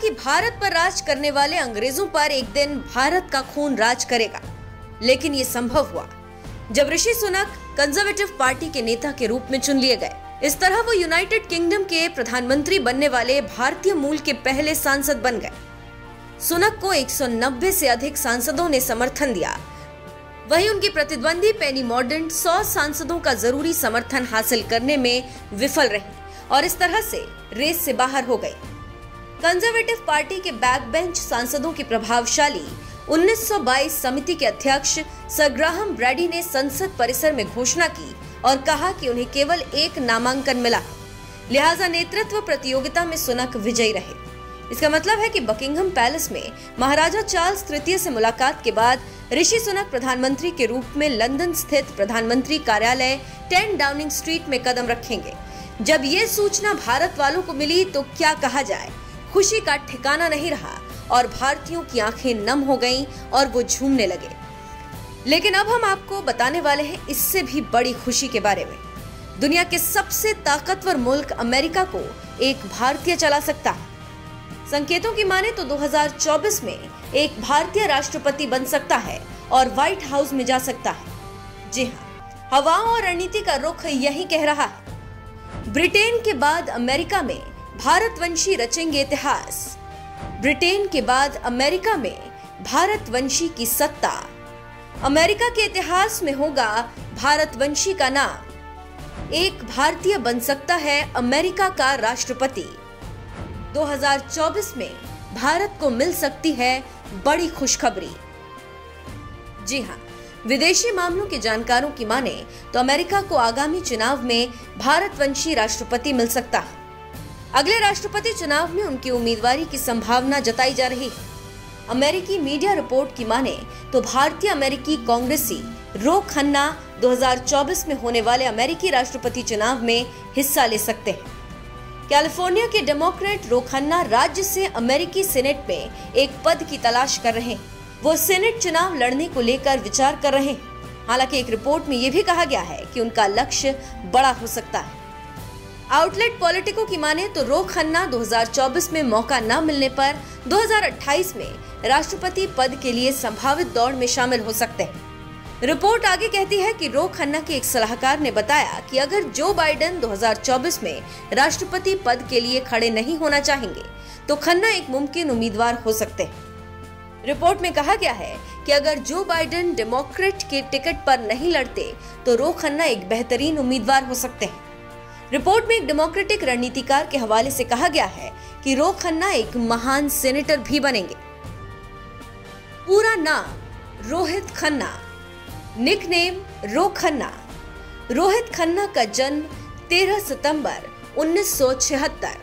कि भारत पर राज करने वाले अंग्रेजों पर एक दिन भारत का खून राज करेगा, लेकिन ये संभव हुआ जब ऋषि सुनक कंजर्वेटिव पार्टी के नेता के रूप में चुन लिए गए। इस तरह वो यूनाइटेड किंगडम के प्रधानमंत्री बनने वाले भारतीय मूल के पहले सांसद बन गए। सुनक को 190 से अधिक सांसदों ने समर्थन दिया। वहीं उनकी प्रतिद्वंदी पेनी मॉर्डन 100 सांसदों का जरूरी समर्थन हासिल करने में विफल रही और इस तरह से रेस से बाहर हो गई। कंजर्वेटिव पार्टी के बैक बेंच सांसदों की प्रभावशाली 1922 समिति के अध्यक्ष सर ग्राहम ब्रैडी ने संसद परिसर में घोषणा की और कहा कि उन्हें केवल एक नामांकन मिला, लिहाजा नेतृत्व प्रतियोगिता में सुनक विजयी रहे। इसका मतलब है कि बकिंघम पैलेस में महाराजा चार्ल्स तृतीय से मुलाकात के बाद ऋषि सुनक प्रधानमंत्री के रूप में लंदन स्थित प्रधानमंत्री कार्यालय 10 डाउनिंग स्ट्रीट में कदम रखेंगे। जब ये सूचना भारत वालों को मिली तो क्या कहा जाए, खुशी का ठिकाना नहीं रहा और भारतीयों की आंखें नम हो गईं और वो झूमने लगे। लेकिन अब हम आपको बताने वाले हैं इससे भी बड़ी खुशी के बारे में। दुनिया के सबसे ताकतवर मुल्क अमेरिका को एक भारतीय चला सकता है। संकेतों की माने तो 2024 में एक भारतीय राष्ट्रपति बन सकता है और व्हाइट हाउस में जा सकता है। जी हाँ, हवाओं और रणनीति का रुख यही कह रहा है। ब्रिटेन के बाद अमेरिका में भारतवंशी रचेंगे इतिहास। ब्रिटेन के बाद अमेरिका में भारतवंशी की सत्ता। अमेरिका के इतिहास में होगा भारतवंशी का नाम। एक भारतीय बन सकता है अमेरिका का राष्ट्रपति। 2024 में भारत को मिल सकती है बड़ी खुशखबरी। जी हाँ, विदेशी मामलों के जानकारों की माने तो अमेरिका को आगामी चुनाव में भारतवंशी राष्ट्रपति मिल सकता है। अगले राष्ट्रपति चुनाव में उनकी उम्मीदवारी की संभावना जताई जा रही है। अमेरिकी मीडिया रिपोर्ट की माने तो भारतीय अमेरिकी कांग्रेसी रो खन्ना 2024 में होने वाले अमेरिकी राष्ट्रपति चुनाव में हिस्सा ले सकते हैं। कैलिफोर्निया के डेमोक्रेट रो खन्ना राज्य से अमेरिकी सीनेट में एक पद की तलाश कर रहे हैं। वो सीनेट चुनाव लड़ने को लेकर विचार कर रहे हैं। हालांकि एक रिपोर्ट में यह भी कहा गया है कि उनका लक्ष्य बड़ा हो सकता है। आउटलेट पॉलिटिको की माने तो रो खन्ना 2024 में मौका न मिलने पर 2028 में राष्ट्रपति पद के लिए संभावित दौड़ में शामिल हो सकते हैं। रिपोर्ट आगे कहती है कि रो खन्ना के एक सलाहकार ने बताया कि अगर जो बाइडेन 2024 में राष्ट्रपति पद के लिए खड़े नहीं होना चाहेंगे तो खन्ना एक मुमकिन उम्मीदवार हो सकते हैं। रिपोर्ट में कहा गया है कि अगर जो बाइडेन डेमोक्रेट के टिकट पर नहीं लड़ते तो रो खन्ना एक बेहतरीन उम्मीदवार हो सकते हैं। रिपोर्ट में एक डेमोक्रेटिक रणनीतिकार के हवाले से कहा गया है कि रो खन्ना एक महान सेनेटर भी बनेंगे। पूरा नाम रोहित खन्ना, निकनेम रो खन्ना। रोहित खन्ना का जन्म 13 सितंबर 1976,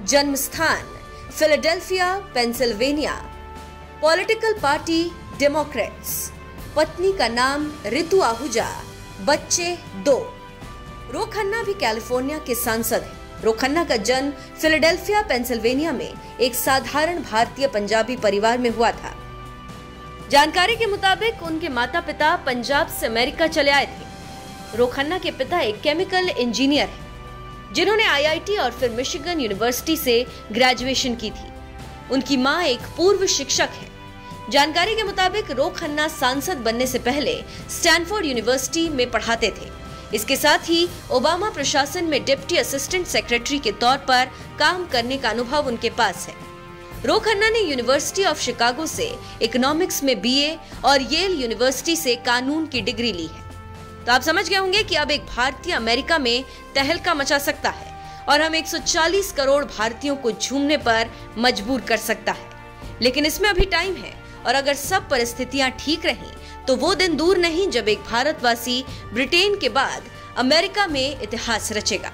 जन्म स्थान Philadelphia, Pennsylvania, political party Democrats, पत्नी का नाम रितु आहूजा, बच्चे 2। रो खन्ना भी कैलिफोर्निया के सांसद हैं। रो खन्ना का जन्म फिलाडेल्फिया, पेंसिल्वेनिया में एक साधारण भारतीय पंजाबी परिवार में हुआ था। जानकारी के मुताबिक उनके माता पिता पंजाब से अमेरिका चले आए थे। रो खन्ना के पिता एक केमिकल इंजीनियर हैं, जिन्होंने आईआईटी और फिर मिशिगन यूनिवर्सिटी से ग्रेजुएशन की थी। उनकी मां एक पूर्व शिक्षक है। जानकारी के मुताबिक रो खन्ना सांसद बनने से पहले स्टैनफोर्ड यूनिवर्सिटी में पढ़ाते थे। इसके साथ ही ओबामा प्रशासन में डिप्टी असिस्टेंट सेक्रेटरी के तौर पर काम करने का अनुभव उनके पास है। रो खन्ना ने यूनिवर्सिटी ऑफ शिकागो से इकोनॉमिक्स में बीए और येल यूनिवर्सिटी से कानून की डिग्री ली है। तो आप समझ गए होंगे कि अब एक भारतीय अमेरिका में तहलका मचा सकता है और हम 140 करोड़ भारतीयों को झूमने पर मजबूर कर सकता है। लेकिन इसमें अभी टाइम है और अगर सब परिस्थितियां ठीक रहीं तो वो दिन दूर नहीं जब एक भारतवासी ब्रिटेन के बाद अमेरिका में इतिहास रचेगा।